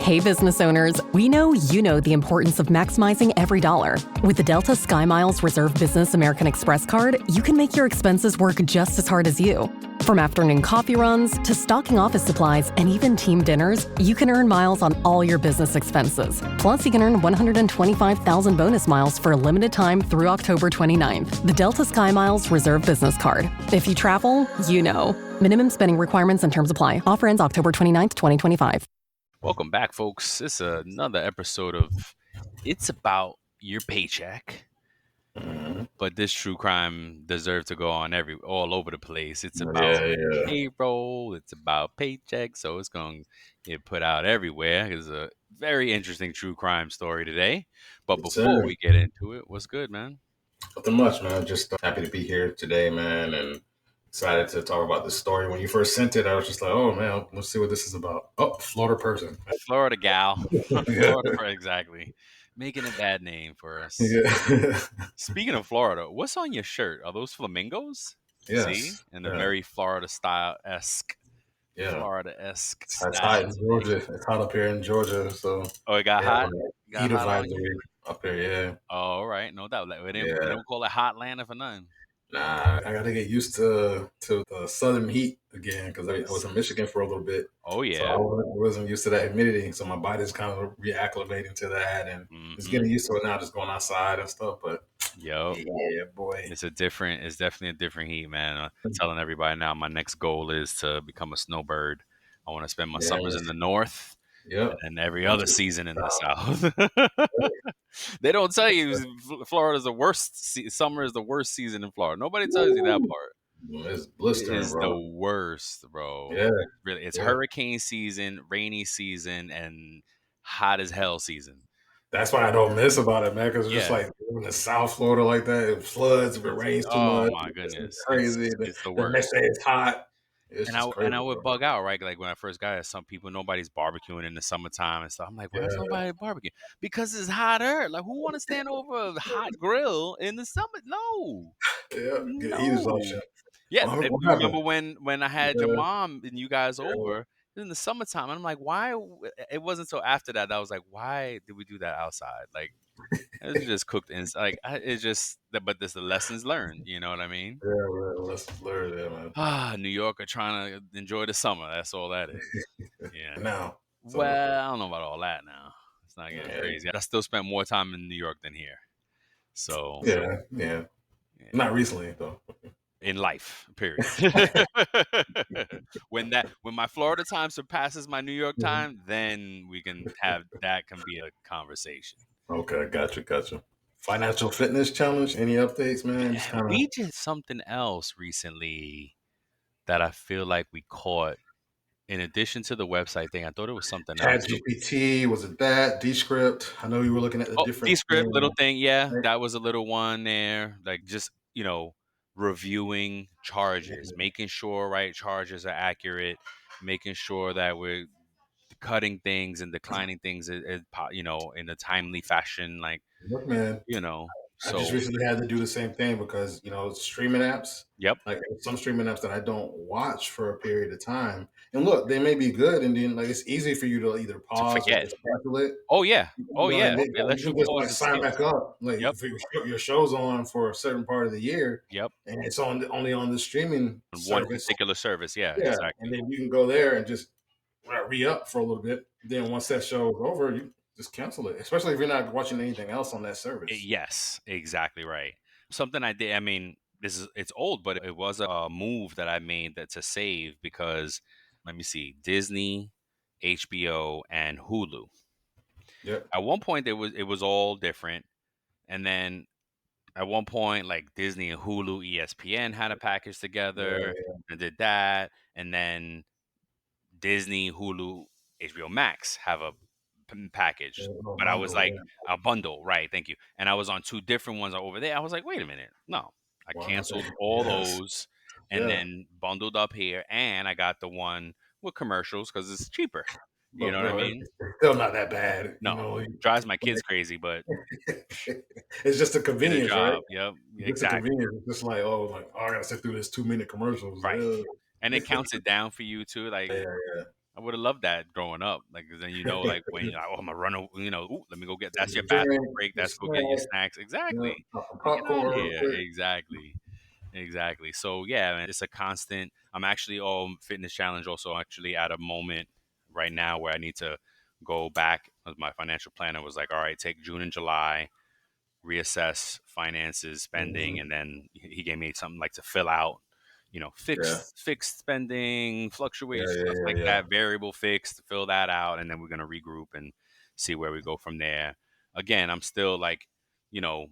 Hey, business owners, we know you know the importance of maximizing every dollar. With the Delta SkyMiles Reserve Business American Express card, you can make your expenses work just as hard as you. From afternoon coffee runs to stocking office supplies and even team dinners, you can earn miles on all your business expenses. Plus, you can earn 125,000 bonus miles for a limited time through October 29th. The Delta SkyMiles Reserve Business Card. If you travel, you know. Minimum spending requirements and terms apply. Offer ends October 29th, 2025. Welcome back, folks. It's another episode of It's About Your Paycheck. But this true crime deserves to go on all over the place. It's about payroll. It's about paycheck. So it's going to get put out everywhere. It's a very interesting true crime story today. But before we get into it, what's good, man? Nothing much, man. Just happy to be here today, man, and excited to talk about this story. When you first sent it, I was just like, oh, man, let's see what this is about. Oh, Florida person. Florida gal. Florida, exactly. Making a bad name for us. Yeah. Speaking of Florida, what's on your shirt? Are those flamingos? Yes. See? And the very Florida style-esque. Yeah. Florida-esque It's hot in Georgia. It's hot up here in Georgia. So it got hot? Heat advisory up here, yeah. Oh, all right. No doubt. We don't call it Hotlanta for nothing. Nah, I got to get used to the southern heat again because I was in Michigan for a little bit. Oh, yeah. So I wasn't used to that humidity. So my body's kind of reacclimating to that and just getting used to it now, just going outside and stuff. But yeah, boy. It's definitely a different heat, man. I'm telling everybody now, my next goal is to become a snowbird. I want to spend my summers in the north. Yep. And every other season in the south. They don't tell you Florida's the worst. Summer is the worst season in Florida. Nobody tells you that part. It's blistering, It's bro. the worst, bro. Yeah. Really, it's hurricane season, rainy season, and hot as hell season. That's why I don't miss about it, man, because it's just like in the South Florida like that, it floods, if it rains too much. Oh, my goodness. It's crazy. It's the worst. The next day it's hot. And I would bug out, right? Like when I first got it, some people, nobody's barbecuing in the summertime and stuff. I'm like, why is nobody barbecuing? Because it's hotter. Like, who want to stand over a hot grill in the summer? No. Get heat exhaustion. Yeah. Remember when I had your mom and you guys over in the summertime? And I'm like, why? It wasn't until after that I was like, why did we do that outside? Like, it's just cooked in. Like, it's just, but there's the lessons learned. You know what I mean? Yeah, lessons learned, man. New York are trying to enjoy the summer. That's all that is. Yeah. Now. Well, I don't know about all that now. It's not getting crazy. I still spent more time in New York than here. So. Yeah. Not recently, though. In life, period. When my Florida time surpasses my New York time, then we can have that can be a conversation. Okay, gotcha. Financial fitness challenge. Any updates, man? We did something else recently that I feel like we caught. In addition to the website thing, I thought it was something else. ChatGPT, was it that? Descript. I know you were looking at the different. Descript, little thing, yeah. That was a little one there. Like just, reviewing charges, making sure, charges are accurate, making sure that we're cutting things and declining things, in a timely fashion. Like, look, man, I just recently had to do the same thing because, streaming apps. Yep. Like some streaming apps that I don't watch for a period of time. And look, they may be good. And then it's easy for you to either pause or just cancel it. Oh, yeah. You can just sign back up. Like if your show's on for a certain part of the year. Yep. And it's only on the streaming one particular service. Yeah, exactly. And then you can go there and just re-up for a little bit. Then once that show is over, you just cancel it, especially if you're not watching anything else on that service. Yes, exactly right. Something I did, it's old, but it was a move that I made to save because, let me see, Disney, HBO, and Hulu. Yep. At one point, it was all different. And then at one point, like Disney and Hulu, ESPN had a package together and did that. And then Disney, Hulu, HBO Max have a package, but I was like a bundle, right? Thank you. And I was on two different ones over there. I was like, wait a minute, no, I canceled all those and then bundled up here, and I got the one with commercials because it's cheaper. You know what I mean? It's still not that bad. No, it drives my kids crazy, but it's just a convenience, right? Yep, exactly. It's just like, I gotta sit through this 2-minute commercials, right? And it counts it down for you too, like I would have loved that growing up. Like, 'cause then like when you're like, oh, I'm gonna run, ooh, let me go get. That's Your your bathroom drink, break. your That's go get your snack, snacks. you Exactly. pop some Like, get out of popcorn real here. quick. Exactly. Exactly. So yeah, man, it's a constant. I'm actually fitness challenge also actually at a moment right now where I need to go back. My financial planner was like, all right, take June and July, reassess finances, spending, Mhm. and then he gave me something like to fill out, Yeah, fixed spending, yeah, fluctuations, yeah, stuff yeah, like yeah. that, variable fixed, fill that out, and then we're gonna regroup and see where we go from there. Again, I'm still like, you know,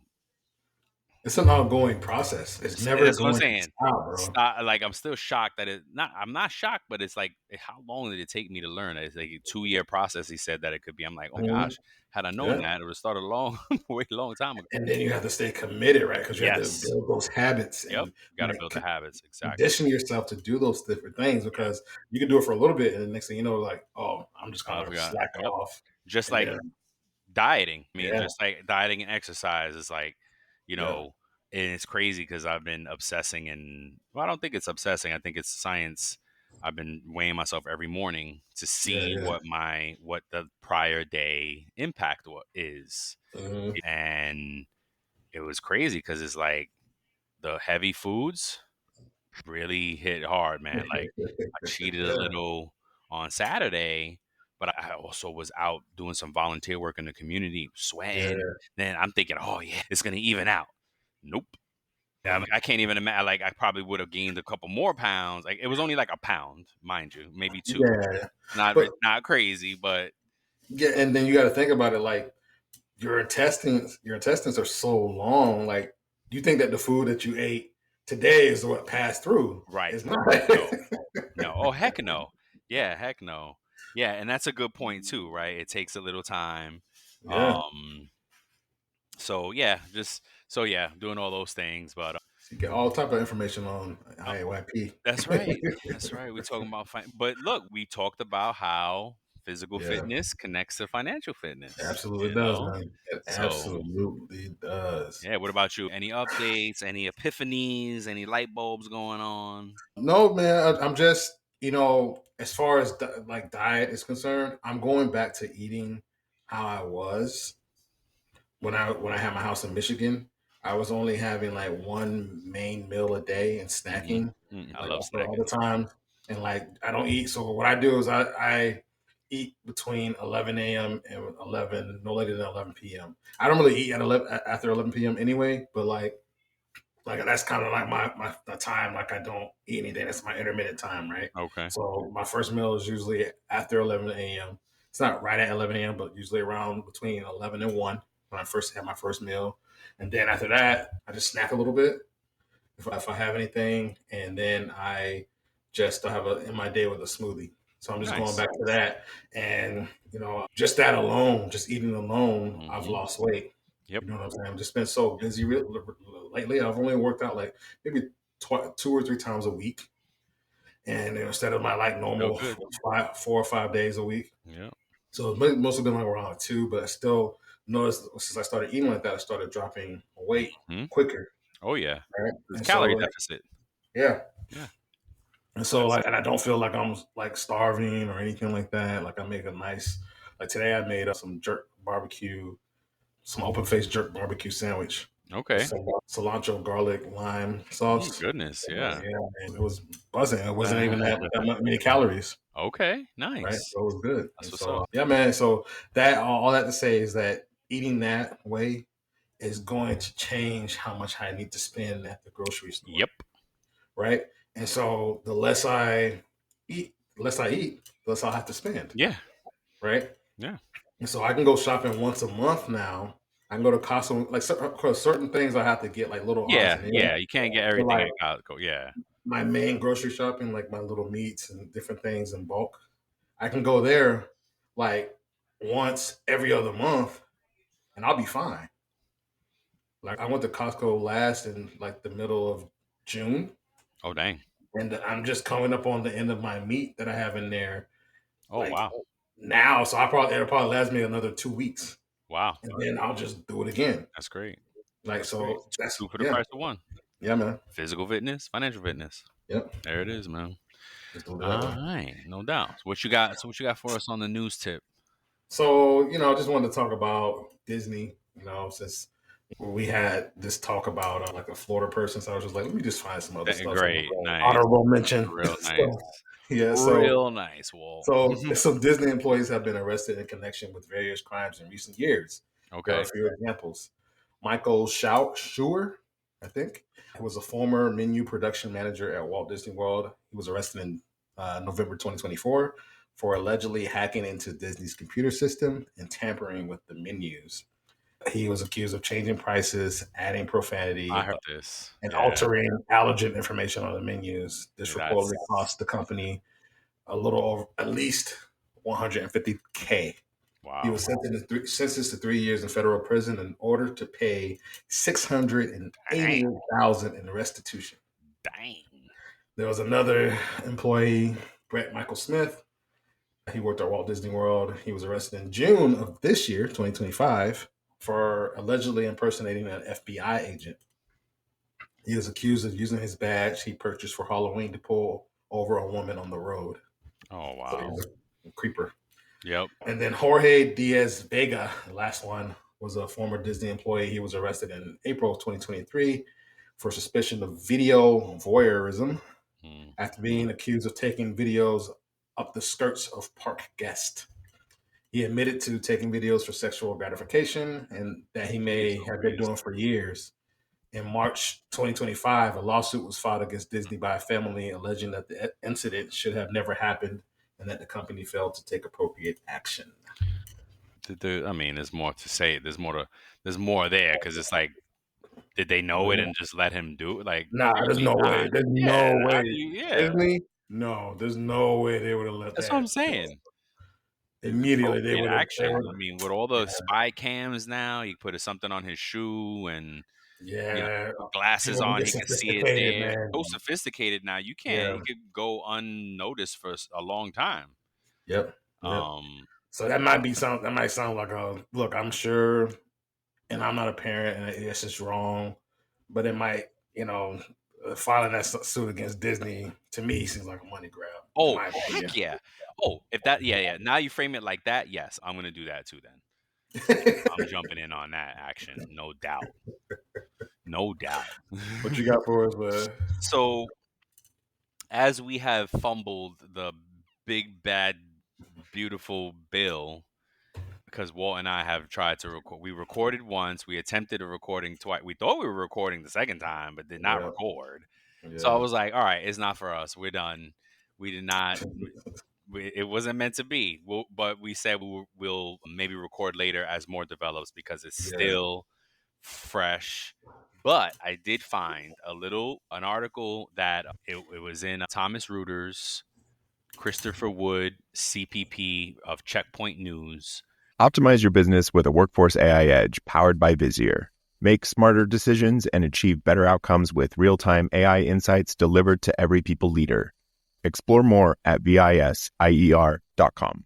It's an ongoing process. It's never that's what I'm going to saying. stop, bro. Stop, like I'm still shocked that I'm not shocked, but it's like how long did it take me to learn? It's like a 2-year process. He said that it could be. I'm like, oh Mhm. gosh, had I known Yeah. that, it would have started a long, way long time ago. And then you have to stay committed, right? Because you have to Yes. build those habits Yep. and Got to like build the habits. Exactly. condition yourself to do those different things Yeah. because you can do it for a little bit and the next thing you know, like, oh, I'm just I gonna forgot. slack Yep. off. Just And like then dieting. I mean, yeah, just like dieting and exercise is like, you yeah, know, and it's crazy because I've been obsessing and well, I don't think it's obsessing. I think it's science. I've been weighing myself every morning to yeah, see yeah. what the prior day impact is, Mhm. and it was crazy because it's like the heavy foods really hit hard, man. Like I cheated a Yeah, little on Saturday, but I also was out doing some volunteer work in the community, sweating. yeah. Then I'm thinking, oh yeah, it's gonna even out. Nope. Um, I can't even imagine. Like I probably would have gained a couple more pounds. Like it was only like a pound, mind you, maybe two. yeah. Not But not crazy, but yeah, and then you gotta think about it like your intestines are so long. Like you think that the food that you ate today is what passed through. right. It's not. No, no. Oh heck no. Yeah, heck no. Yeah, and that's a good point too, right? It takes a little time. Yeah. Um, So yeah, yeah, doing all those things. But You get all type of information on uh, IAYP. that's right, that's right. We're talking about but look, we talked about how physical Yeah, fitness connects to financial it fitness. absolutely does, man. It So absolutely does. yeah. What about you? Any updates? Any epiphanies? Any light bulbs going on? No, man, I'm just, as far as like diet is concerned, I'm going back to eating how I was when I had my house in Michigan. I was only having like one main meal a day and Hmm. snacking I like love for all the snacking. time. And like I don't eat. So what I do is I eat between 11 a.m. and 11, no later than 11 p.m. I don't really eat at 11 after 11 p.m. anyway, but like that's kind of like my the time. Like I don't eat anything. That's my intermittent time, right? Okay. So my first meal is usually after 11 a.m. It's not right at 11 a.m., but usually around between 11 and 1 when I first have my first meal. And then after that, I just snack a little bit if I have anything, and then I just have in my day with a smoothie. So I'm just going Nice. back to that, and just that alone, just eating alone, I've Hmm. lost weight. Yep. You know what I'm saying? I've just been so busy lately. I've only worked out like maybe 2 or 3 times a week, and instead of my like Still normal good. 4 or 5 days a week. Yeah. So it's mostly been like around like two, but I still noticed since I started eating like that, I started dropping weight Hmm. quicker, Oh yeah. right? It's And so calorie like deficit. yeah, Yeah. and so That's like, and I don't feel like I'm like starving or anything like that. Like I make a nice, like today I made some jerk barbecue, some open faced jerk barbecue sandwich with okay. some cilantro, garlic, lime sauce. Goodness. Yeah. Yeah, man, it was buzzing. It wasn't even that many calories, Okay. right? Nice. So it was good. That's And what's up. so yeah, man. So that all that to say is that eating that way is going to change how much I need to spend at the grocery store, Yep. right? And so the less I eat, the less I'll have to spend, Yeah. right? Yeah. And so I can go shopping once a month now. I can go to Costco, like of course, certain things I have to get like little odds Yeah. and ends. Yeah. You can't get But everything like at Costco. Yeah. my main grocery shopping, like my little meats and different things in bulk, I can go there like once every other month, and I'll be fine. Like I went to Costco last in like the middle of June, Oh dang. and I'm just coming up on the end of my meat that I have in there Oh like wow. now. So it'll probably last me another 2 weeks, Wow. and then I'll just do it again. That's great. Like That's great. so, that's Two for the yeah, price of one. yeah, man. Physical fitness, financial fitness. Yep. There it is, man. Just don't do that All one. right, no doubt. So what you got? So what you got for us on the news tip? So, I just wanted to talk about Disney, since we had this talk about like a Florida person. So I was just like, let me just find some other stuff. Great, nice, Honorable mention. real nice, So, yeah. real nice, Walt. So Disney employees have been arrested in connection with various crimes in recent years. There are a Okay. few examples. Michael Schauer, I think, who was a former menu production manager at Walt Disney World. He was arrested in November 2024 for allegedly hacking into Disney's computer system and tampering with the menus. He was accused of changing prices, adding I profanity, heard this. and Yeah, altering allergen information on the menus. This that's reportedly cost the company a little over at least 150K. He wow. was sentenced to 3 years in federal prison in order to pay Dang, 688,000 in restitution. dang. There was another employee, Brett Michael Smith. He worked at Walt Disney World. He was arrested in June of this year, 2025, for allegedly impersonating an FBI agent. He was accused of using his badge he purchased for Halloween to pull over a woman on the road. Oh So he wow. was a creeper. Yep. And then Jorge Diaz Vega, the last one, was a former Disney employee. He was arrested in April of 2023 for suspicion of video voyeurism Mm. after being accused of taking videos up the skirts of park guests. He admitted to taking videos for sexual gratification and that he may So have been Greece. doing for years. In March 2025, a lawsuit was filed against Disney by a family alleging that the incident should have never happened and that the company failed to take appropriate action. I mean, there's more to say. There's more there because it's like, did they know it and just let him do it? Like, Nah, there's usually no not. way. There's Yeah, no way. yeah. Disney? No, there's no way they would have let That's what that. I'm saying. Immediately they Appropriate would have. action. I mean, with all Yeah, the spy cams now, he put something on his shoe and yeah. put glasses People on. get He could see it sophisticated, there. man. So sophisticated now. You can't. Yeah. You could go unnoticed for a long time. Yep. Yep. Um. So that might be something. That might sound like a look. I'm sure, and I'm not a parent, and it's just wrong. But it might, filing that suit against Disney to me seems like a money grab. In Oh, my opinion. heck yeah. Oh, if that, yeah, yeah. Now you frame it like that, yes, I'm gonna do that too. Then I'm jumping in on that action, no doubt, no doubt. What you got for us, man? So, as we have fumbled the big bad beautiful bill, because Walt and I have tried to record. We recorded once. We attempted a recording twice. We thought we were recording the second time, but did not Yeah. record. So I Yeah. was like, "All right, it's not for us. We're done. We did not. It wasn't meant to be." But we said we'll maybe record later as more develops because it's Yeah. still fresh. But I did find an article that it was in Thomas Reuters, Christopher Wood, CPP of Checkpoint News. Optimize your business with a Workforce AI Edge powered by Vizier. Make smarter decisions and achieve better outcomes with real-time AI insights delivered to every people leader. Explore more at visier.com.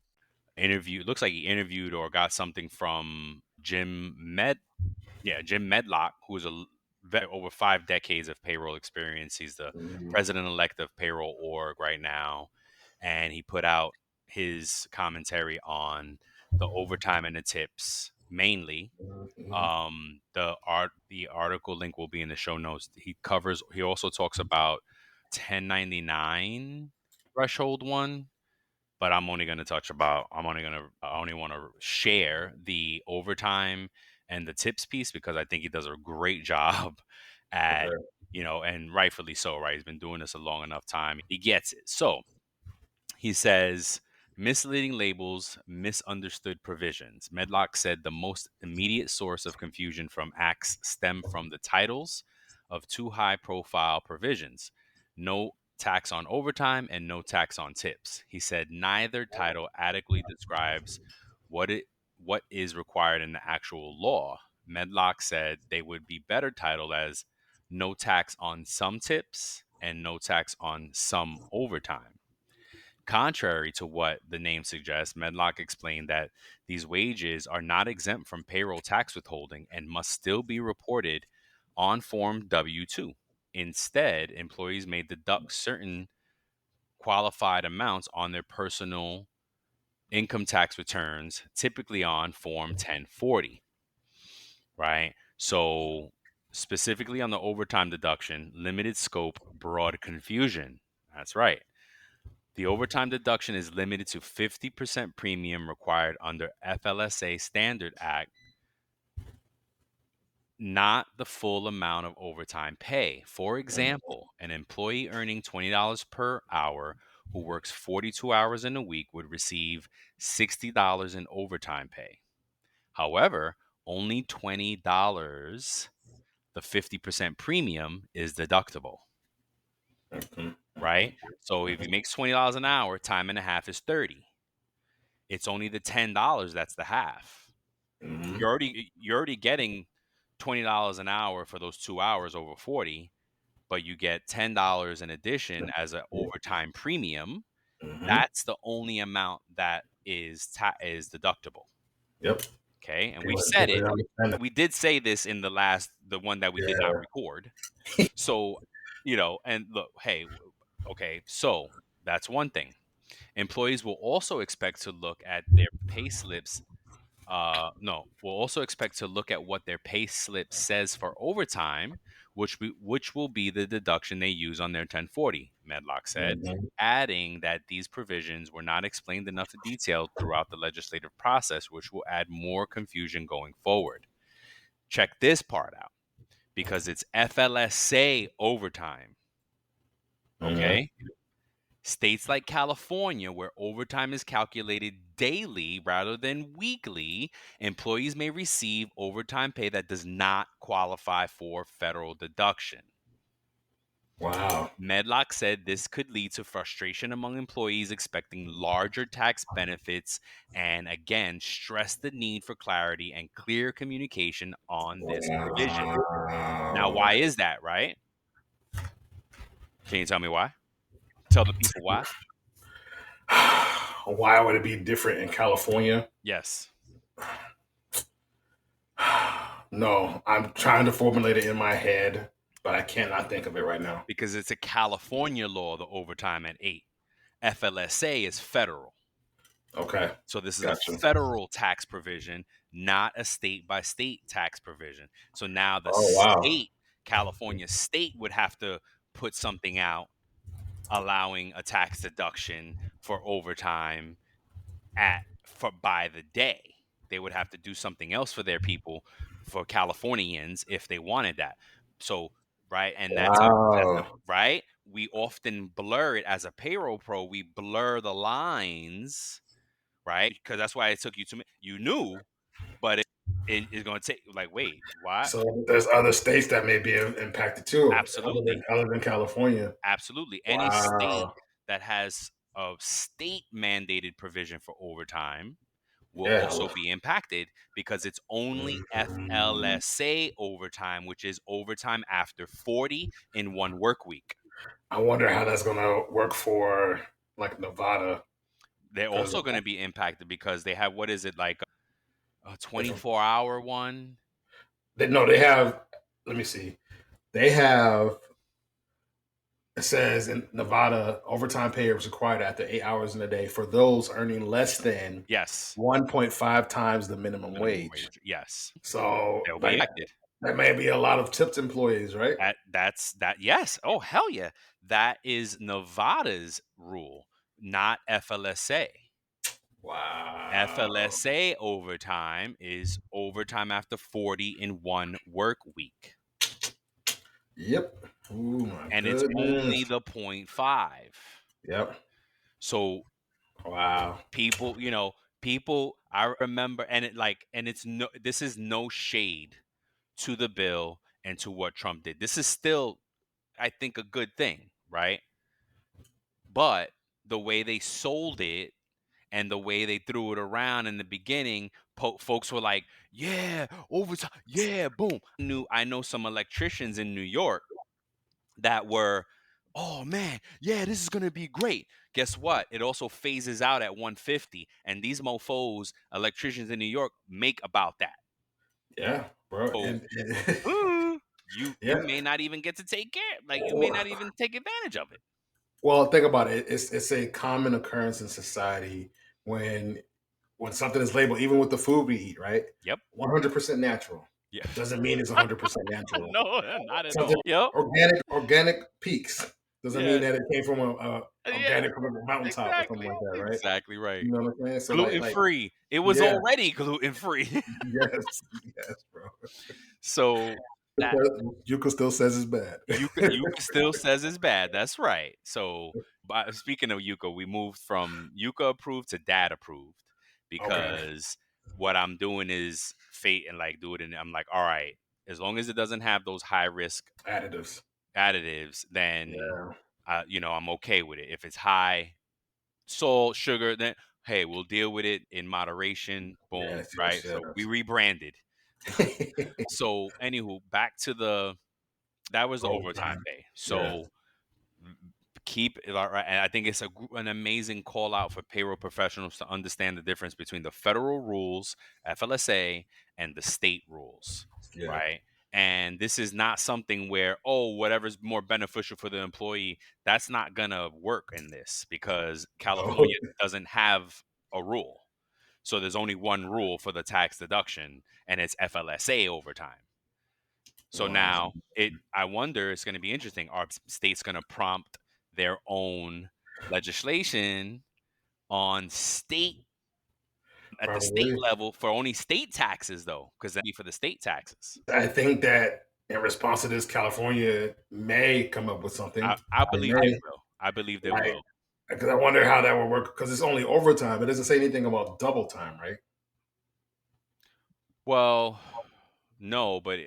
Looks like he interviewed or got something from Jim Medlock, who's over 5 decades of payroll experience. He's the Mhm. president-elect of Payroll Org right now, and he put out his commentary on the overtime and the tips mainly. Mhm. The article link will be in the show notes. He also talks about 1099 threshold one, but I only want to share the overtime and the tips piece because I think he does a great job at, Okay. and rightfully so, right? He's been doing this a long enough time. He gets it. So he says, misleading labels, misunderstood provisions. Medlock said the most immediate source of confusion from acts stem from the titles of two high profile provisions: no tax on overtime and no tax on tips. He said neither title adequately describes what it what is required in the actual law. Medlock said they would be better titled as no tax on some tips and no tax on some overtime. Contrary to what the name suggests, Medlock explained that these wages are not exempt from payroll tax withholding and must still be reported on Form W 2. Instead, employees may deduct certain qualified amounts on their personal income tax returns, typically on Form 1040, right? So specifically on the overtime deduction, limited scope, broad confusion. That's right. The overtime deduction is limited to 50% premium required under FLSA Standard Act, not the full amount of overtime pay. For example, an employee earning $20 per hour who works 42 hours in a week would receive $60 in overtime pay. However, only $20, the 50% premium, is deductible, right? So if he makes $20 an hour, time and a half is 30. It's only the $10 that's the half. You're already getting $20 an hour for those 2 hours over 40, but you get $10 in addition as an overtime premium. That's the only amount that is deductible. Yep. Okay, and we said it. We did say this in the one that we did not record. So, and look, hey, okay, so that's one thing. Employees will also expect to look at their pay slips. No, we'll also expect to look at what their pay slip says for overtime, which will be the deduction they use on their 1040, Medlock said, adding that these provisions were not explained enough in detail throughout the legislative process, which will add more confusion going forward. Check this part out, because it's FLSA overtime. Okay? States like California, where overtime is calculated daily rather than weekly, employees may receive overtime pay that does not qualify for federal deduction. Wow. Medlock said this could lead to frustration among employees expecting larger tax benefits, and again stressed the need for clarity and clear communication on this provision. Now, why is that, right? Can you tell me why? Tell the people why. Why would it be different in California? Yes. No, I'm trying to formulate it in my head, but I cannot think of it right now. Because it's a California law, the overtime at 8. FLSA is federal. Okay. So this is a federal tax provision, not a state-by-state tax provision. So now the state, California state, would have to put something out allowing a tax deduction for overtime by the day. They would have to do something else for their people, for Californians, if they wanted that. So, right, and that's right. We often blur it as a payroll pro. We blur the lines, right? Because that's why it took you you knew, but it is going to take, like, wait, why? So there's other states that may be impacted too. Absolutely. Other than California. Absolutely. Any state that has a state mandated provision for overtime will also be impacted, because it's only FLSA overtime, which is overtime after 40 in one work week. I wonder how that's going to work for like Nevada. They're also going to be impacted because they have, what is it, like a 24-hour one? They have, let me see. They have, it says in Nevada, overtime pay is required after 8 hours in a day for those earning less than 1.5 times the minimum wage. Yes. So they'll be impacted. That may be a lot of tipped employees, right? Yes. Oh, hell yeah. That is Nevada's rule, not FLSA. Wow. FLSA overtime is overtime after 40 in one work week. Yep. Ooh, and goodness. It's only the 0.5. Yep. So, wow. People, I remember, this is no shade to the bill and to what Trump did. This is still, I think, a good thing, right? But the way they sold it and the way they threw it around in the beginning, folks were like, yeah, overtime, yeah, boom. I know some electricians in New York that were, oh man, yeah, this is going to be great. Guess what? It also phases out at 150. And these mofos, electricians in New York, make about that. Yeah, bro. So, you may not even get to take care. Like, you may not even take advantage of it. Well, think about it. It's a common occurrence in society when something is labeled, even with the food we eat, right? Yep. 100% natural. Yeah. Doesn't mean it's 100% natural. No, not at Something all. Yep. organic peaks doesn't mean Yes. that it came from a Yeah. organic from a mountaintop or something Exactly. like that, right? Exactly right. You know what I'm saying? So Gluten free. It was yeah, already gluten free. yes, yes, bro. So that Yuka still says it's bad. Yuka still says it's bad. That's right. So, speaking of Yuka, we moved from Yuka approved to dad approved Okay. because what I'm doing is fate and like do it, and I'm like, all right, as long as it doesn't have those high risk additives, then I'm okay with it. If it's high salt, sugar, then hey, we'll deal with it in moderation. Boom, Yes, right? yes, So we yes. rebranded. So, anywho, back to that was the overtime Overtime. day. Yeah. So keep it all right. And I think it's an amazing call out for payroll professionals to understand the difference between the federal rules, FLSA, and the state rules, Yeah. right? And this is not something where, oh, whatever's more beneficial for the employee, that's not going to work in this because Oh, California doesn't have a rule. So there's only one rule for the tax deduction, and it's FLSA overtime. So wow. now I wonder, it's going to be interesting. Are states going to prompt their own legislation on at the state Probably. level for only state taxes though? Because that'd be for the state taxes. I think that in response to this, California may come up with something. I They believe they may, will. I believe they like, will. because I wonder how that would work. Because it's only overtime. It doesn't say anything about double time, right? Well, no, but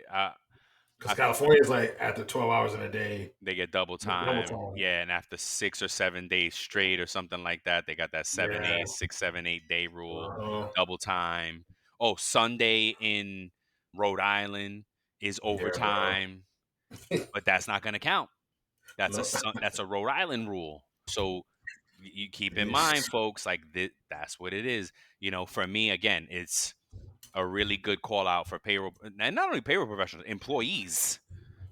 Because California is like after 12 hours in a day, they get double double time. time. Yeah, and after 6 or 7 days straight or something like that, they got that Yeah. 6, 7, 8 day rule, Uh-huh. double time. Oh, Sunday in Rhode Island is Yeah, bro. overtime, but that's not going to count. That's No. that's a Rhode Island rule. So you keep in Yeesh. mind, folks, like that's what it is. For me, again, it's a really good call out for payroll, and not only payroll professionals, employees.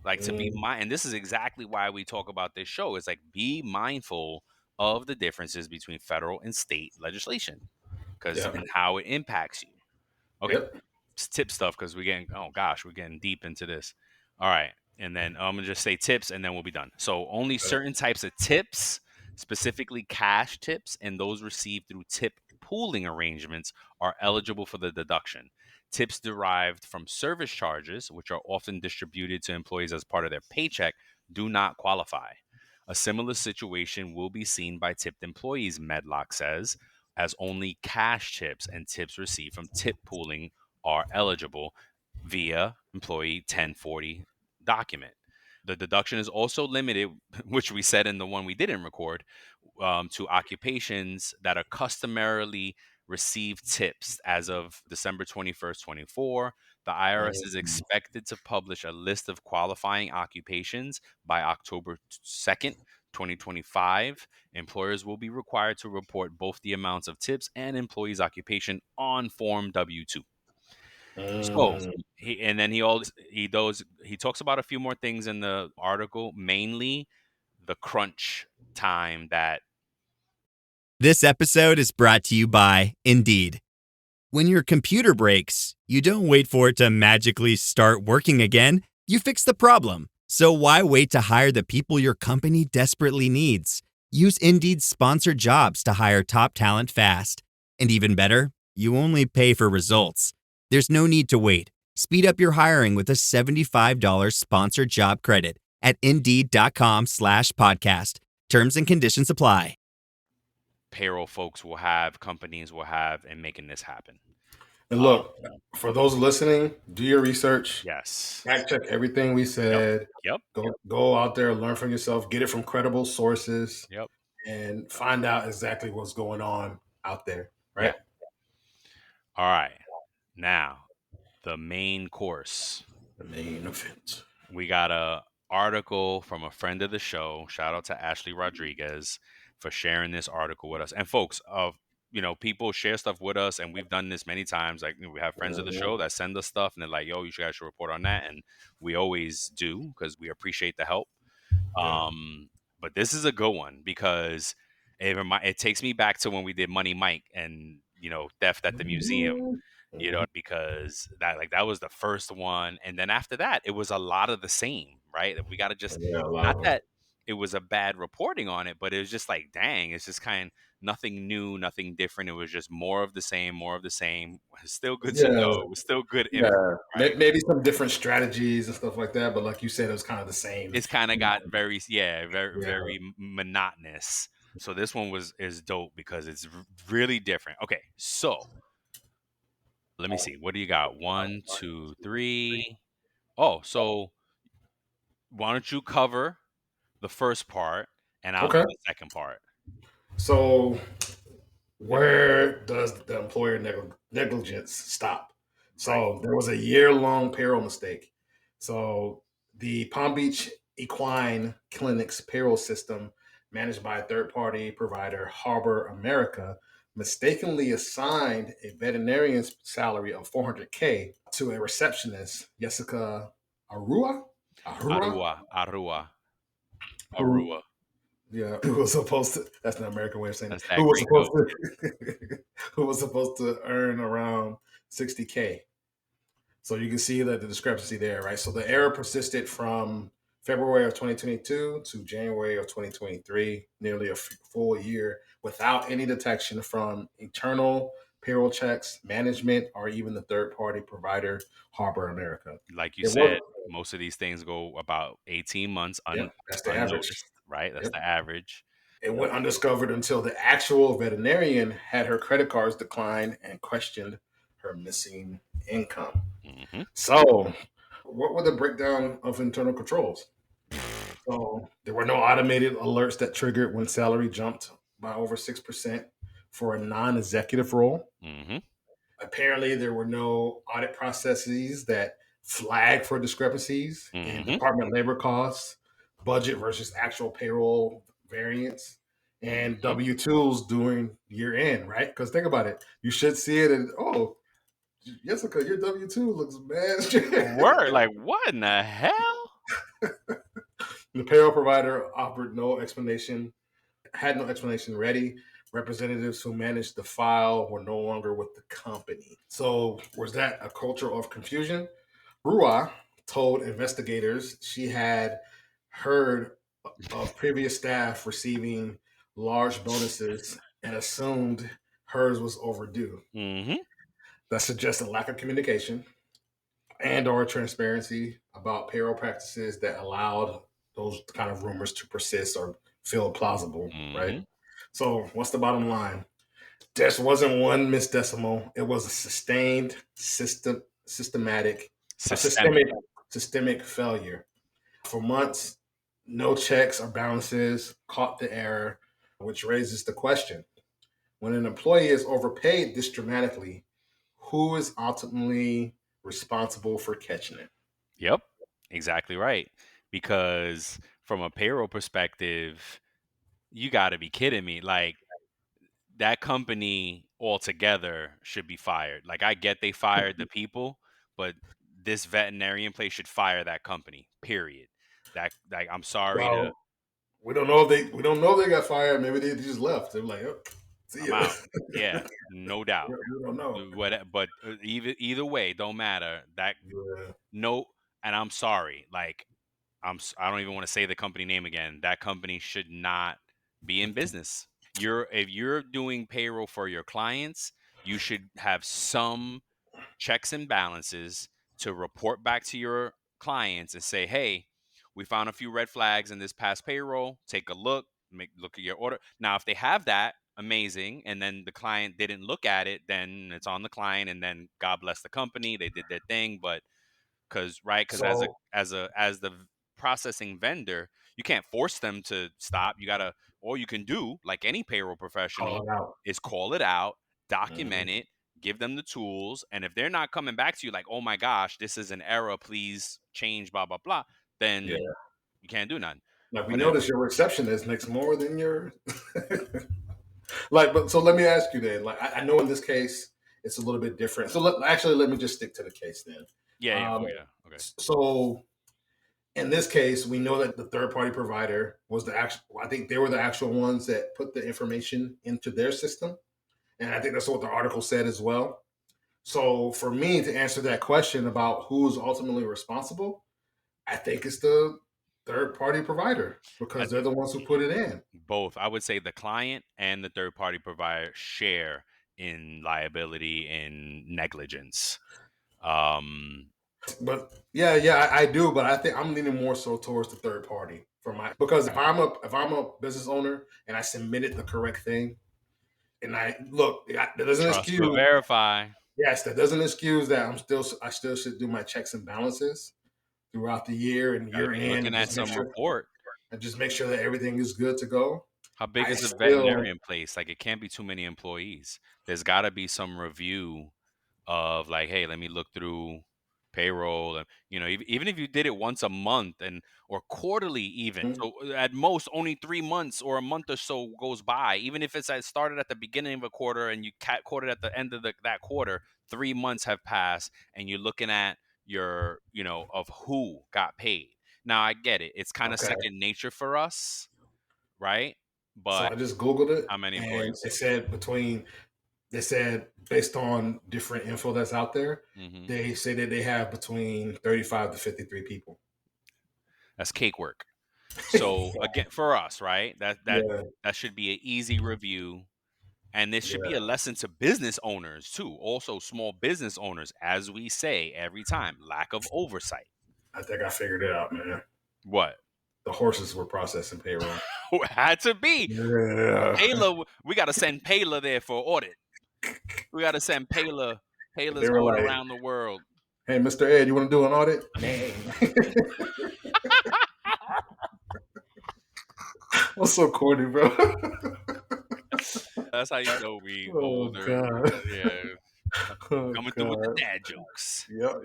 Like to be Mm, and this is exactly why we talk about this show. Is like be mindful of the differences between federal and state legislation, because yep. and how it impacts you. Okay, Yep. tip stuff because we're getting deep into this. All right, and then I'm gonna just say tips, and then we'll be done. So only certain types of tips, specifically cash tips, and those received through tip pooling arrangements are eligible for the deduction. Tips derived from service charges, which are often distributed to employees as part of their paycheck, do not qualify. A similar situation will be seen by tipped employees, Medlock says, as only cash tips and tips received from tip pooling are eligible via employee 1040 document. The deduction is also limited, which we said in the one we didn't record, to occupations that are customarily receive tips as of December 21st, 24. The IRS is Mm, expected to publish a list of qualifying occupations by October 2nd, 2025. Employers will be required to report both the amounts of tips and employees' occupation on Form W-2. So mm. he talks about a few more things in the article, mainly the crunch time that This episode is brought to you by Indeed. When your computer breaks, you don't wait for it to magically start working again. You fix the problem. So why wait to hire the people your company desperately needs? Use Indeed's sponsored jobs to hire top talent fast. And even better, you only pay for results. There's no need to wait. Speed up your hiring with a $75 sponsored job credit at Indeed.com/podcast. Terms and conditions apply. payroll folks companies will have in making this happen. And look, for those listening, do your research. Yes. Fact check everything we said. Yep. Go out there, learn from yourself, get it from credible sources, Yep. and find out exactly what's going on out there. Right. Yeah. All right. Now, the main course. The main event. We got a article from a friend of the show. Shout out to Ashley Rodriguez for sharing this article with us. And folks, people share stuff with us, and we've done this many times. Like we have friends of the show that send us stuff, and they're like, "Yo, you guys should report on that," and we always do because we appreciate the help. Yeah. but this is a good one because it takes me back to when we did Money Mike and theft at the museum. Because that was the first one, and then after that, it was a lot of the same, right? We got to just Yeah, a lot not of them. that it was a bad reporting on it, but it was just like, dang, it's just nothing new, nothing different. It was just more of the same, more of the same. It's still good to Yeah, know. It was still good yeah. info, right? Maybe some different strategies and stuff like that, but like you said, it was kind of the same. It's kind of got very, Yeah. very monotonous. So this one is dope because it's really different. Okay, so let me see. What do you got? 1, 2, 3. Oh, so why don't you cover the first part and I'll do Okay. the second part. So where does the employer negligence stop? So there was a year-long payroll mistake. So the Palm Beach Equine Clinic's payroll system, managed by a third-party provider, Harbor America, mistakenly assigned a veterinarian's salary of $400K to a receptionist, Jessica Arua, Arua. who who was supposed to, that's the American way of saying it, That's that gringo. who was supposed to earn around 60K. So you can see that the discrepancy there, right? So the error persisted from February of 2022 to January of 2023, nearly a full year without any detection from internal payroll checks, management, or even the third-party provider, Harbor America. Like you It said, was, most of these things go about 18 months that's the average. unnoticed, right? That's Yep. the average. It went undiscovered until the actual veterinarian had her credit cards declined and questioned her missing income. Mm-hmm. So, what were the breakdown of internal controls? So, there were no automated alerts that triggered when salary jumped by over 6% for a non executive role. Mm-hmm. Apparently, there were no audit processes that flag for discrepancies in Mm-hmm. department labor costs, budget versus actual payroll variance, and Mm-hmm. W-2s during year end, right? Because think about it. You should see it and, oh, Jessica, your W-2 looks bad. Word, like what in the hell? The payroll provider offered no explanation, had no explanation ready. Representatives who managed the file were no longer with the company. So, was that a culture of confusion? Rua told investigators she had heard of previous staff receiving large bonuses and assumed hers was overdue. Mm-hmm. That suggests a lack of communication and or transparency about payroll practices that allowed those kind of rumors to persist or feel plausible, right? Mm-hmm. So what's the bottom line? This wasn't one missed decimal. It was a sustained systemic failure. For months, no checks or balances caught the error, which raises the question: when an employee is overpaid this dramatically, who is ultimately responsible for catching it? Yep, exactly right. Because from a payroll perspective, you got to be kidding me. Like that company altogether should be fired. Like I get they fired the people, but this veterinarian place should fire that company. Period. That like I'm sorry to Well, we don't know if they got fired. Maybe they just left. They're like, oh, see I'm ya. out. Yeah, no doubt. We don't know. But either way, don't matter. That Yeah. no, and I'm sorry. Like I don't even want to say the company name again. That company should not be in business. If you're doing payroll for your clients, you should have some checks and balances to report back to your clients and say, "Hey, we found a few red flags in this past payroll. Take a look, look at your order." Now, if they have that, amazing, and then the client didn't look at it, then it's on the client and then God bless the company. They did their thing, but because So as the processing vendor, you can't force them to stop. You gotta all you can do, like any payroll call professional, it out. is call it out, Mhm. document it, give them the tools, and if they're not coming back to you like, oh my gosh, this is an error, please change, blah blah blah, Yeah. then you can't do nothing. Like we But if noticed your receptionist makes more than your like, but so let me ask you then. Like I know in this case it's a little bit different. So let me just stick to the case then. yeah, Um, oh yeah, okay, so In this case, we know that the third-party provider was the actual. I think they were the actual ones that put the information into their system, and I think that's what the article said as well. So for me to answer that question about who's ultimately responsible, I think it's the third-party provider because they're the ones who put it in. Both. I would say the client and the third party provider share in liability and negligence. But yeah, I do. But I think I'm leaning more so towards the third party because if I'm a business owner and I submitted the correct thing, and that doesn't Trust excuse. but verify. Yes, that doesn't excuse that I still should do my checks and balances throughout the year and year end, Looking at some report. and just make sure that everything is good to go. How big I is the still- veterinarian place? Like, it can't be too many employees. There's got to be some review of like, hey, let me look through payroll, and even if you did it once a month or quarterly, even Mhm. so, at most only 3 months or a month or so goes by. Even if it's started at the beginning of a quarter and you caught it at the end of that quarter, 3 months have passed, and you're looking at your of who got paid. Now I get it; it's kind of Okay. second nature for us, right? So But I just Googled it, how many and employees? they said based on different info that's out there, Hmm. they say that they have between 35 to 53 people. That's cake work. So again, for us, right? Yeah, That should be an easy review, and this should be yeah. a lesson to business owners too. Also, small business owners, as we say every time, lack of oversight. I think I figured it out, man. What? The horses were processing payroll. Had to be. Yeah. Payla, we got to send Payla there for audit. We got to send Payla. Payla's They were going like, around the world. "Hey, Mr. Ed, you want to do an audit?" Dang. That's so corny, bro. That's how you know we Oh older. God. Yeah, Oh coming through with the God. dad jokes. Yep.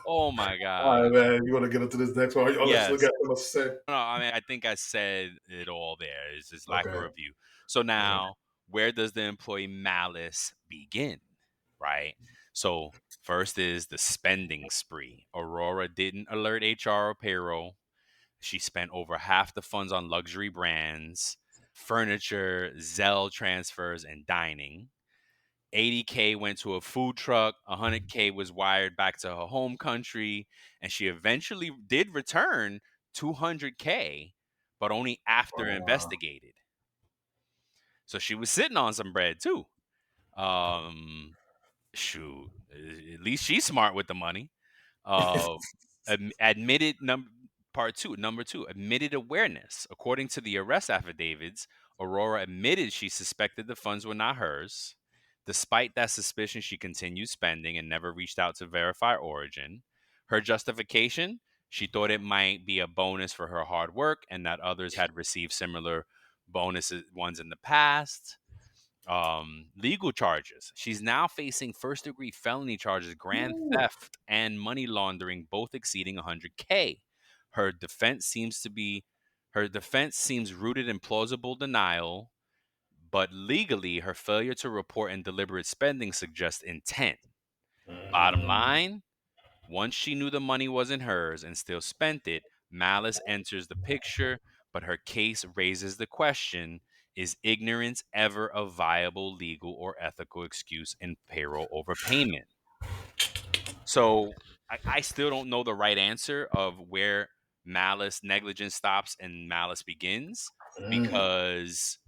Oh my All right, God. man. You want to get into this next one? Oh, let's look Yes. at what to say. No, I mean, I think I said it all there. It's just lack of Okay. review. So now, where does the employee malice begin? Right? So first is the spending spree. Aurora didn't alert HR or payroll. She spent over half the funds on luxury brands, furniture, Zelle transfers, and dining. 80K went to a food truck, 100K was wired back to her home country, and she eventually did return 200K, but only after Wow. investigated. So she was sitting on some bread too. Shoot, at least she's smart with the money. Uh, admitted number two, admitted awareness. According to the arrest affidavits, Aurora admitted she suspected the funds were not hers. Despite that suspicion, she continued spending and never reached out to verify origin. Her justification: she thought it might be a bonus for her hard work and that others had received similar bonuses ones in the past. Legal charges: she's now facing first degree felony charges, grand Ooh. theft and money laundering, both exceeding 100K. her defense seems to be Her defense seems rooted in plausible denial, but legally her failure to report and deliberate spending suggests intent. Bottom line: once she knew the money wasn't hers and still spent it, malice enters the picture, but her case raises the question: is ignorance ever a viable legal or ethical excuse in payroll overpayment? So I still don't know the right answer of where negligence stops and malice begins, Mm. because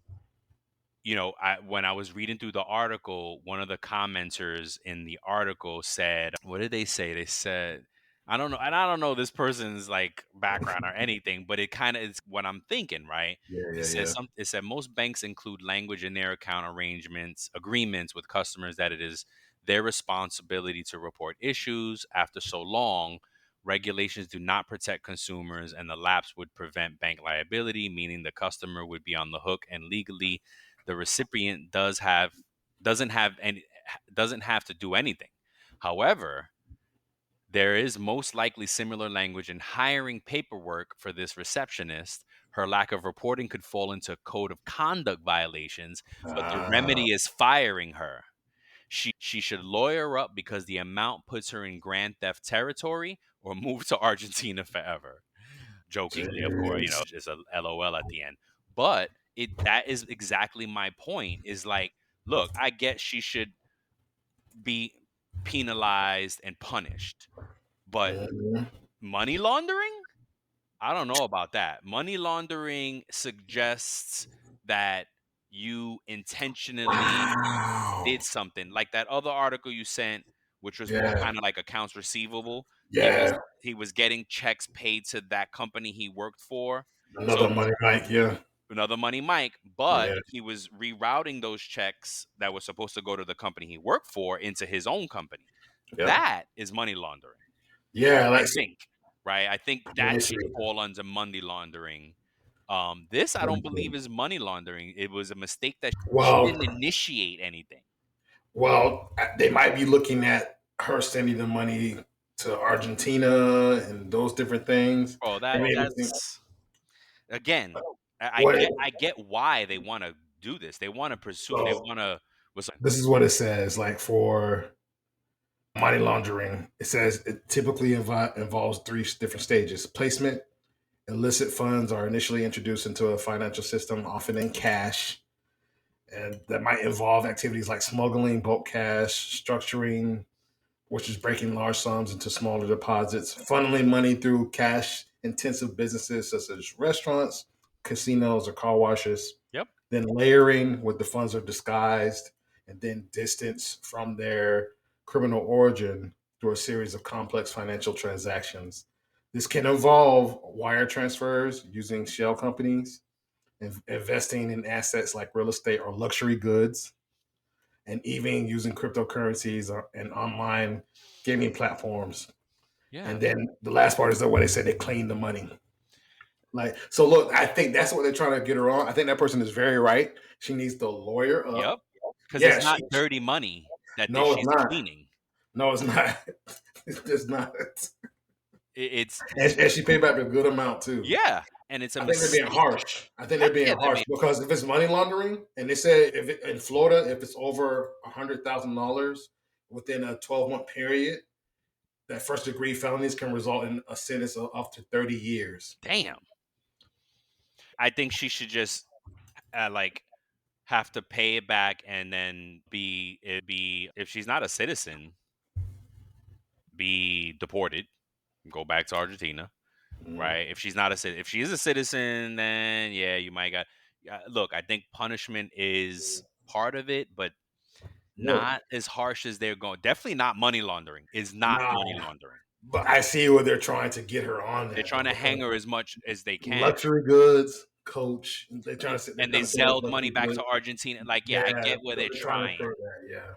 when I was reading through the article, one of the commenters in the article said, what did they say? They said, I don't know, and I don't know this person's like background or anything, but it kind of is what I'm thinking, right? Yeah. It said most banks include language in their account agreements with customers that it is their responsibility to report issues. After so long, regulations do not protect consumers, and the lapse would prevent bank liability, meaning the customer would be on the hook, and legally the recipient doesn't have any doesn't have to do anything. However, there is most likely similar language in hiring paperwork for this receptionist. Her lack of reporting could fall into code of conduct violations, but the remedy is firing her. She should lawyer up because the amount puts her in grand theft territory, or move to Argentina forever. jokingly, of course, just a LOL at the end. But that is exactly my point. Is like, look, I get she should be penalized and punished, but Mhm. money laundering? I don't know about that. Money laundering suggests that you intentionally Wow. did something. Like that other article you sent, which was more Yeah. kind of like accounts receivable. Yeah. He was getting checks paid to that company he worked for. Another So money, Mike. Yeah. another money Mike, but Yeah. he was rerouting those checks that were supposed to go to the company he worked for into his own company. Yep. That is money laundering. Yeah. I Like, think, right? I think let me that see. should fall under money laundering. This I don't believe is money laundering. It was a mistake that she Well, didn't initiate anything. well, they might be looking at her sending the money to Argentina and those different things. Oh, They may be thinking, that's again. what? I get why they want to do this. They want to pursue. They So want to. Was this is what it says. Like for money laundering, it says it typically involves three different stages: placement. Illicit funds are initially introduced into a financial system, often in cash, and that might involve activities like smuggling, bulk cash, structuring, which is breaking large sums into smaller deposits, funneling money through cash intensive businesses such as restaurants, casinos, or car washes, Yep. then layering where the funds are disguised, and then distance from their criminal origin through a series of complex financial transactions. This can involve wire transfers using shell companies, investing in assets like real estate or luxury goods, and even using cryptocurrencies and online gaming platforms. Yeah. And then the last part is the way they say they clean the money. Like, so look, I think that's what they're trying to get her on. I think that person is very right. She needs to lawyer up. Yep. Because Yeah, it's not dirty money no, it's she's not. cleaning. No, it's not. It's just not. It's And she paid back a good amount too. yeah, and it's a I think they're being mistake. harsh. I think they're Heck being yeah, they're harsh because if it's money laundering, and they said if in Florida, if it's over $100,000 within a 12-month period, that first degree felonies can result in a sentence of up to 30 years. damn. I think she should just like have to pay it back and then be if she's not a citizen, be deported, go back to Argentina, Mm. right? If she's not a citizen, if she is a citizen, then yeah, you might got. Look, I think punishment is part of it, but Look, not as harsh as they're going. Definitely not money laundering. Is not nah, money laundering. but I see where they're trying to get her on They're that though, trying to hang because her as much as they can, luxury goods, coach, they're trying to they're and they trying to say that's zelled money luxury back goods. to Argentina. Like, yeah, Yeah, I get where so they're they're trying to trying. throw that. Yeah,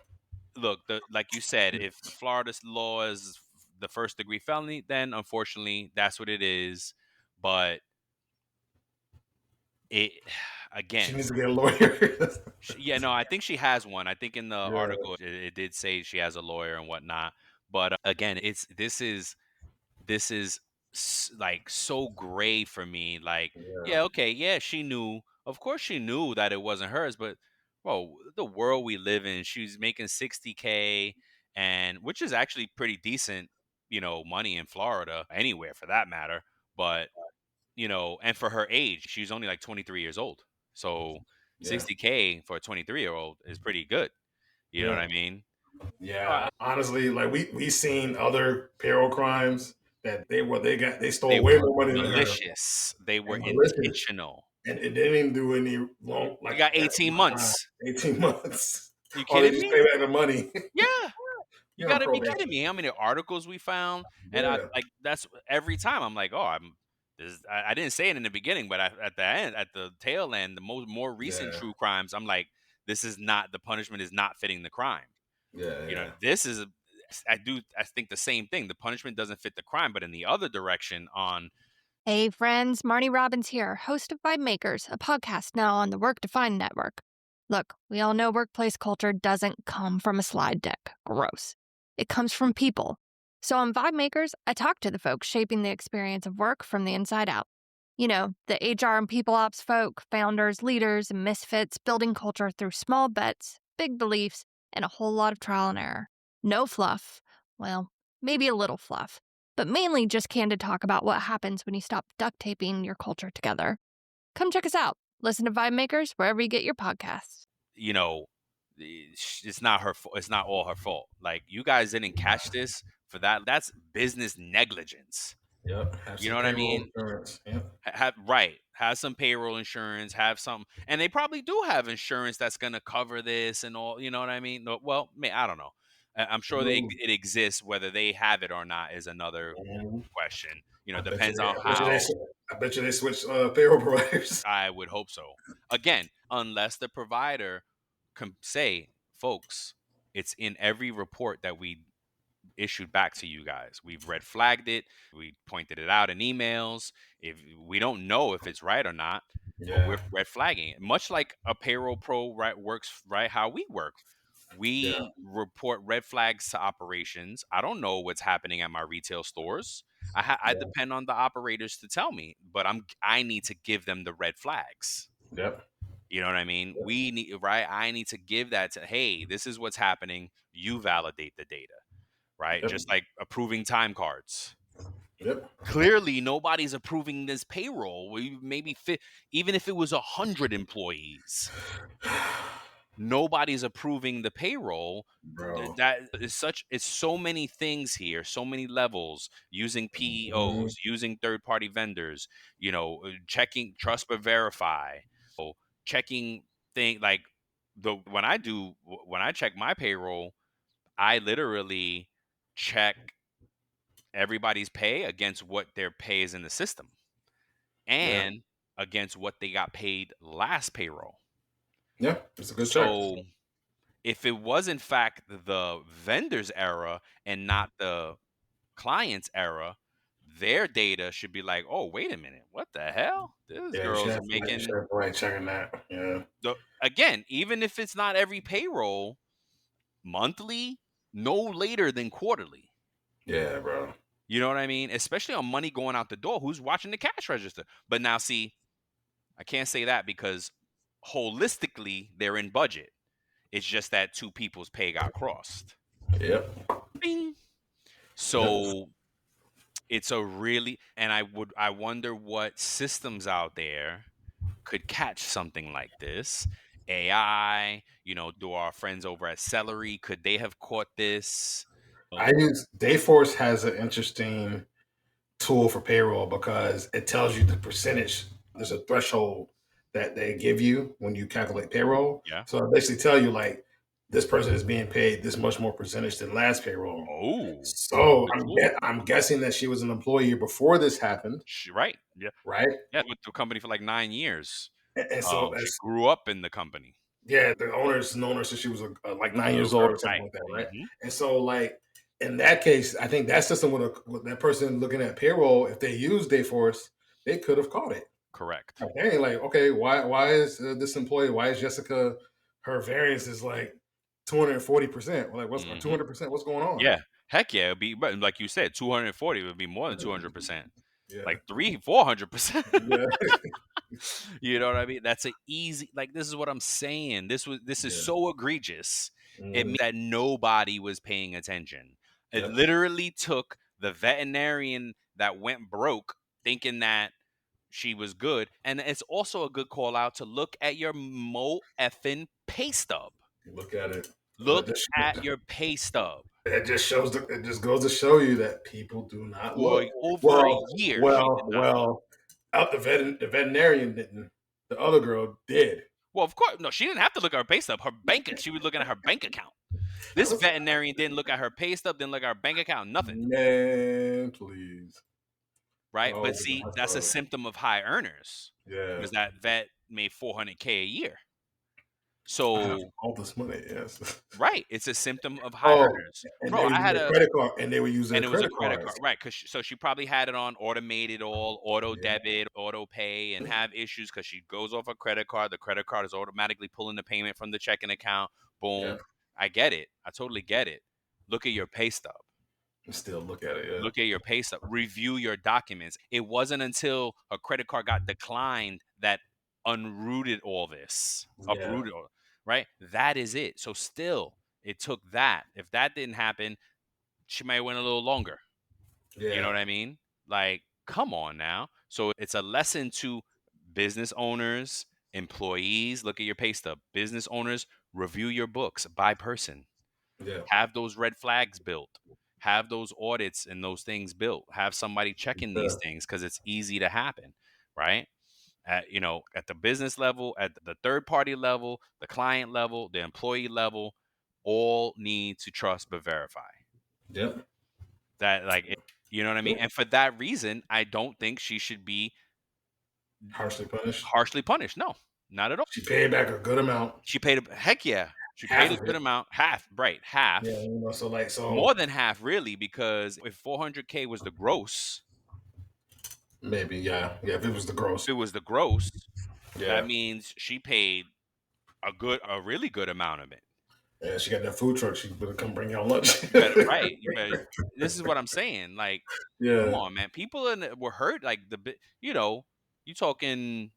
Look, like you said, if Florida's law is the first degree felony, then unfortunately that's what it is. But it she again, needs to get a lawyer. yeah, no, I think she has one. I think in the Yeah, article it did say she has a lawyer and whatnot. But again, this is like so gray for me. Like, yeah, yeah, okay, yeah, she knew. Of course, she knew that it wasn't hers. But bro, the world we live in, she's making 60K, and which is actually pretty decent, money in Florida, anywhere for that matter. But and for her age, she's only like 23 years old. So yeah, 60K for a 23-year-old is pretty good. You know what yeah. I mean? Yeah, honestly, like we seen other payroll crimes that they They stole way were more money than her malicious. They were and malicious, intentional. and it didn't even do any long They like got that 18 amount of time. months. 18 months, You or they kidding just me? pay back the money. Yeah. You You're on got to be kidding probation. me. How many articles we found? And I Yeah, like that's every time I'm like, oh, I didn't say it in the beginning, but at the end, at the tail end, the more recent yeah, true crimes, I'm like, this is not the punishment is not fitting the crime. yeah, yeah, This is I think the same thing. The punishment doesn't fit the crime, but in the other direction on Hey friends, Marnie Robbins here, host of Vibe Makers, a podcast now on the Work Defined Network. Look, we all know workplace culture doesn't come from a slide deck. Gross. It comes from people. So on Vibe Makers, I talk to the folks shaping the experience of work from the inside out. You know, the HR and people ops folk, founders, leaders, and misfits building culture through small bets, big beliefs, and a whole lot of trial and error. No fluff. Well, maybe a little fluff. but mainly just candid talk about what happens when you stop duct taping your culture together. Come check us out. Listen to Vibe Makers wherever you get your podcasts. It's not her fault. It's not all her fault. Like, you guys didn't catch this for that. That's business negligence. Yep. Have You some know what I payroll mean? insurance. Yep. Have some payroll insurance, have some, and they probably do have insurance that's going to cover this and all. You know what I mean? Well, I don't know. I'm sure it exists. Whether they have it or not is another question. Depends on how. I bet you they switch payroll providers. I would hope so. Again, unless the provider can say, folks, it's in every report that we issued back to you guys. We've red flagged it. We pointed it out in emails. If we don't know if it's right or not, but we're red flagging it. Much like a payroll pro works, how we work. We report red flags to operations. I don't know what's happening at my retail stores. I depend on the operators to tell me, but I need to give them the red flags. Yep. You know what I mean? We need, I need to give that to, hey, this is what's happening. You validate the data, right? Just like approving time cards. Yep. Clearly, nobody's approving this payroll. Maybe even if it was 100 employees, nobody's approving the payroll. Bro. That is it's so many things here, so many levels, using PEOs, using third-party vendors, checking trust but verify, checking things like when I check my payroll, I literally check everybody's pay against what their pay is in the system and against what they got paid last payroll. Yeah, it's a good check. So if it was in fact the vendor's error and not the client's error, their data should be like, oh, wait a minute, what the hell? This girl's making right checking that. Yeah. Again, even if it's not every payroll, monthly, no later than quarterly. Yeah, bro. You know what I mean? Especially on money going out the door. Who's watching the cash register? But now, see, I can't say that because holistically they're in budget. It's just that two people's pay got crossed. Yep. Bing. So it's a really, and I wonder what systems out there could catch something like this. AI, do our friends over at Celery, could they have caught this? Dayforce has an interesting tool for payroll because it tells you the percentage. There's a threshold that they give you when you calculate payroll. Yeah. So I basically tell you, like, this person is being paid this much more percentage than last payroll. Oh. So I'm guessing that she was an employee before this happened. Right. Yeah. Right. Yeah. With the company for like 9 years. And so she grew up in the company. Yeah. The owner's known her since she was like 9 years old or something like that. Right. Mm-hmm. And so, like, in that case, I think that system with that person looking at payroll, if they use Dayforce, they could have caught it. Correct. Hey, like, okay, why is this employee? Why is Jessica? Her variance is like 240%. Like, what's 200%? What's going on? Yeah, heck yeah, it'd be, but like you said, 240 would be more than 200%. Yeah. Like 300-400%. Yeah. You know what I mean? That's an easy. Like, this is what I'm saying. This is so egregious. It means that nobody was paying attention. It literally took the veterinarian that went broke thinking that she was good. And it's also a good call out to look at your effing pay stub. Look at it. Look at your pay stub. It just shows. It just goes to show you that people do not look. Over a year. Well, the veterinarian didn't. The other girl did. Well, of course, no. She didn't have to look at her pay stub. She was looking at her bank account. This veterinarian didn't look at her pay stub. Didn't look at her bank account. Nothing. Man, please. Right, but see, that's a symptom of high earners. Yeah, because that vet made $400K a year. So all this money, yes. Right, it's a symptom of high earners. Bro, I had a credit card, and they were using and it was a credit card, right? So she probably had it on automated, auto debit, auto pay, and have issues because she goes off a credit card. The credit card is automatically pulling the payment from the checking account. Boom. Yeah. I get it. I totally get it. Look at your pay stub. Still look at it. Yeah. Look at your pay stub. Review your documents. It wasn't until a credit card got declined that unrooted all this. Uprooted all. Right? That is it. So still, it took that. If that didn't happen, she might have went a little longer. Yeah. You know what I mean? Like, come on now. So it's a lesson to business owners, employees. Look at your pay stub. Business owners, review your books by person. Yeah. Have those red flags built. Have those audits and those things built. Have somebody checking these things because it's easy to happen, right? At the business level, at the third party level, the client level, the employee level, all need to trust but verify. Yep. That you know what I mean? And for that reason, I don't think she should be Harshly punished. harshly punished. No, not at all. She paid back a good amount. She paid heck yeah. She Half paid a of good it. amount, half, right? Half. Yeah, so More than half, really, because if 400K was the gross, maybe, yeah. If it was the gross. if it was the gross, Yeah. that means she paid a really good amount of it. Yeah, she got that food truck. She better come bring y'all lunch. Right. This is what I'm saying. Like, come on, man. People were hurt. Like you talking.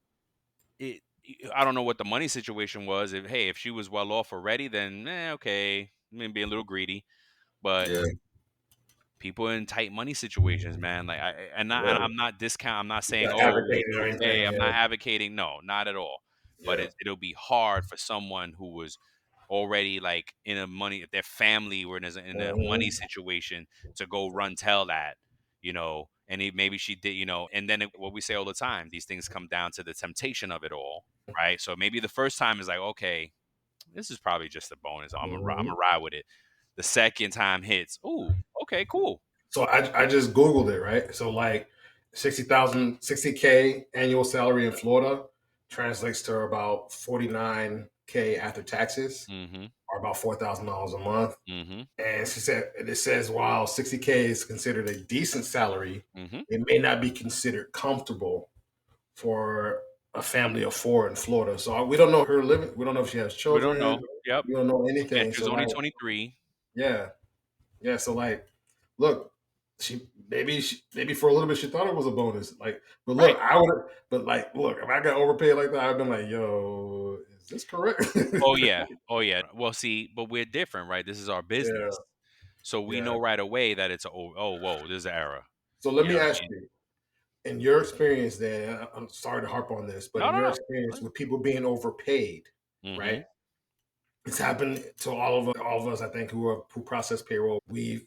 I don't know what the money situation was. If she was well off already, then okay, maybe a little greedy. But Yeah. people in tight money situations, man. Like I'm not discount. I'm not saying Not advocating or okay. anything, I'm yeah. not advocating. No, not at all. But Yeah. it'll be hard for someone who was already like in a money. If their family were in a money situation to go run tell that, and maybe she did, and then what we say all the time, these things come down to the temptation of it all, right? So maybe the first time is like, okay, this is probably just a bonus. I'm gonna ride with it. The second time hits, ooh, okay, cool. So I just Googled it, right? So like 60K annual salary in Florida translates to about 49K after taxes, Mm-hmm. or about $4,000 a month. Mm-hmm. And it says while 60K is considered a decent salary, Mm-hmm. it may not be considered comfortable for a family of 4 in Florida. So we don't know her living. We don't know if she has We don't children. know. Yep. We don't know Yeah, anything. she was So only like, 23. yeah. So like, look, maybe for a little bit she thought it was a bonus. Like, but look, Right. look, if I got overpaid like that, I've been like, yo, is this correct? Oh yeah. Well, see, but we're different, right? This is our Yeah. business, so we Yeah. know right away that it's whoa, there's an error. So let You me know what ask I mean? you, in your experience, then I'm sorry to harp on this, but No, in no, your no. experience with people being overpaid, Mm-hmm. right? It's happened to all of us, I think, who process payroll. We've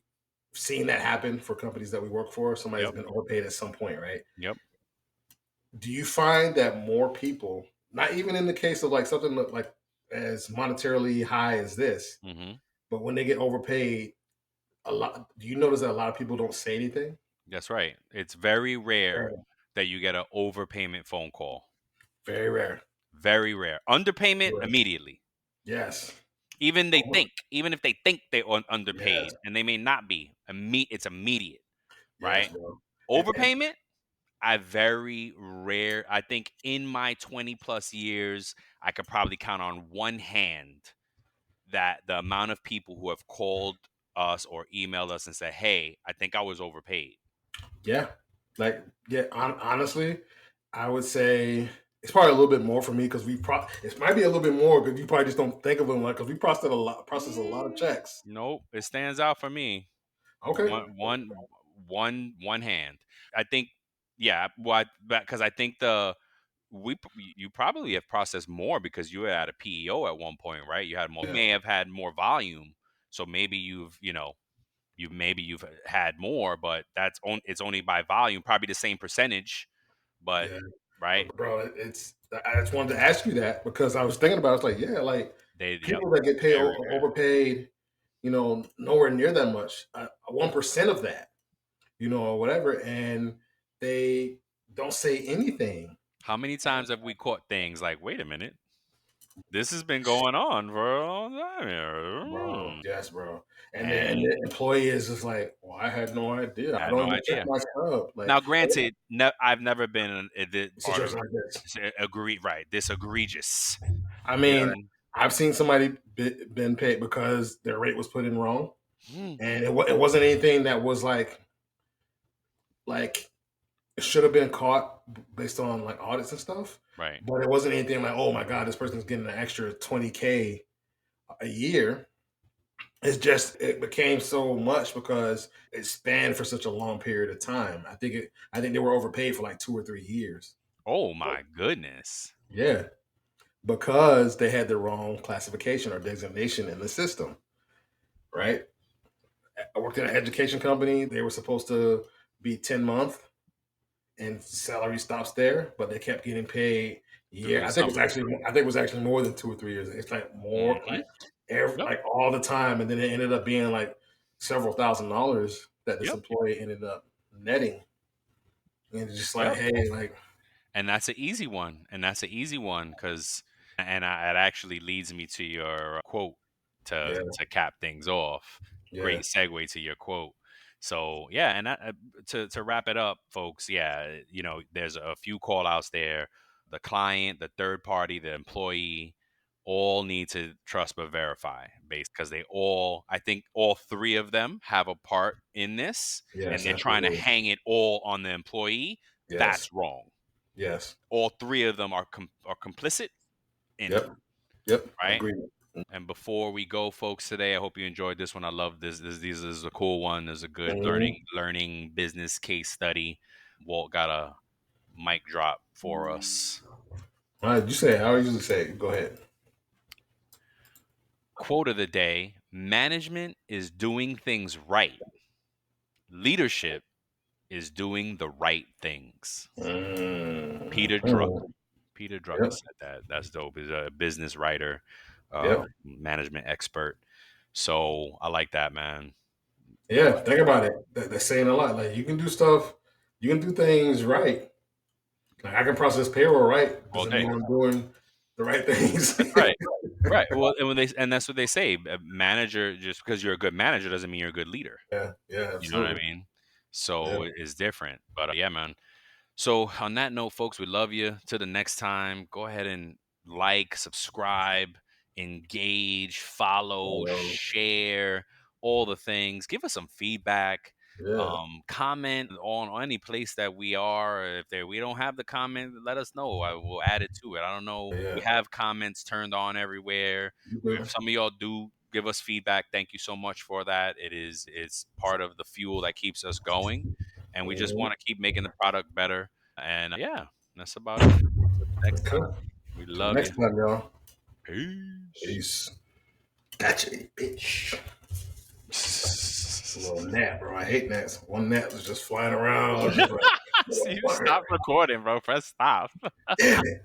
seen that happen for companies that we work for. Somebody's Yep. been overpaid at some point, right? Yep. Do you find that more people, not even in the case of like something like as monetarily high as this, Mm-hmm. but when they get overpaid, do you notice that a lot of people don't say anything? That's right. It's very rare that you get an overpayment phone call. Very rare. Very rare. Underpayment Right. immediately. Yes. Even if they think they're underpaid, Yes. and they may not be. It's immediate, Yes, right? bro. Overpayment, I very rare. I think in my 20 plus years, I could probably count on one hand that the amount of people who have called us or emailed us and said, "Hey, I think I was overpaid." Yeah. Like, yeah, honestly, I would say it's probably a little bit more for me because it might be a little bit more because you probably just don't think of them like, because we process a lot of checks. Nope, it stands out for me. Okay. One hand. I think, yeah. Because I think you probably have processed more because you had a PEO at one point, right? You had more. Yeah. You may have had more volume, so maybe you've had more, but it's only by volume, probably the same percentage, but Yeah. right? Bro, I just wanted to ask you that because I was thinking about it. It's like, yeah, like Yep, people that get paid very rare. overpaid, nowhere near that much, 1% of that, or whatever, and they don't say anything. How many times have we caught things like, wait a minute, this has been going on for a long time here? Bro, yes, bro. And then And the employee is just like, well, I had no idea. I I had don't no even check idea. my scrub. Like, Now, granted, I've never been in a part of situation like this. this egregious. I You know mean, what I mean? I've seen somebody been paid because their rate was put in wrong, Mm, and it wasn't anything that was like it should have been caught based on like audits and stuff. right. But it wasn't anything like, oh my god, this person's getting an extra 20K a year. it became so much because it spanned for such a long period of time. I think they were overpaid for like 2 or 3 years. Oh my goodness. Yeah, because they had the wrong classification or designation in the system, right? I worked at an education company. They were supposed to be 10-month and salary stops there, but they kept getting paid. Yeah, I think it was actually more than 2 or 3 years. It's like more Mhm. like Yep. like all the time, and then it ended up being like several $1,000s that this Yep. employee ended up netting, and it's just like, Yep. hey, like, And that's an easy one. And that's an easy one because, it actually leads me to your quote yeah, to cap things off. yeah, Great segue to your quote. So yeah, and to wrap it up, folks. Yeah, there's a few call outs there. The client, the third party, the employee, all need to trust but verify, based because I think all three of them have a part in this, and yes, they're trying to absolutely, hang it all on the employee. yes, That's wrong. yes, All three of them are complicit in it, yep, yep, right? agreed. And before we go, folks, today, I hope you enjoyed this one. I love this. This is a cool one. There's a good Mhm. learning business case study. Walt got a mic drop for us. All right, you say how I usually say it. Go ahead. Quote of the day: management is doing things right. Leadership is doing the right things. Peter Drucker. Mhm. Peter Drucker Yep, said that. That's dope. He's a business writer, yep, management expert. So I like that, man. yeah. Think about it. That's saying a lot. Like you can do stuff, you can do things right. Like I can process payroll right. All Doesn't day. mean I'm doing the right things. That's right. Right. Well, and that's what they say. A manager, just because you're a good manager doesn't mean you're a good leader. Yeah, yeah, You know what I absolutely. mean? Yeah. So it's different. But yeah, man. So on that note, folks, we love you. Till the next time, go ahead and like, subscribe, engage, follow, Um, share, all the things. Give us some feedback. yeah, Comment on any place that we are. If we don't have the comment, let us know. I will add it to it. I don't know. yeah. We have comments turned on everywhere. You do. If some of y'all do give us feedback, thank you so much for that. It's part of the fuel that keeps us going, and we just Mhm. want to keep making the product better. And yeah, that's about it. Till the next Okay. time, we Till love next you. time, y'all. Peace. Peace. Gotcha, bitch. A little nap, bro. I hate naps. One nap was just flying around. I was just like, See, you stop recording, bro. Press stop. damn it.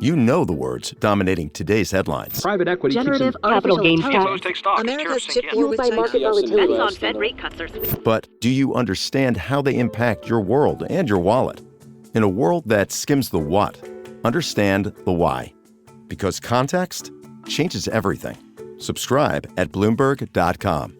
You know the words dominating today's headlines. Private equity Generative keeps capital gains CFOs tax. take stock. America's Tariffs chip sink in. fueled by market volatility. Bets on Fed rate cuts are But do you understand how they impact your world and your wallet? In a world that skims the what, understand the why. Because context changes everything. Subscribe at Bloomberg.com.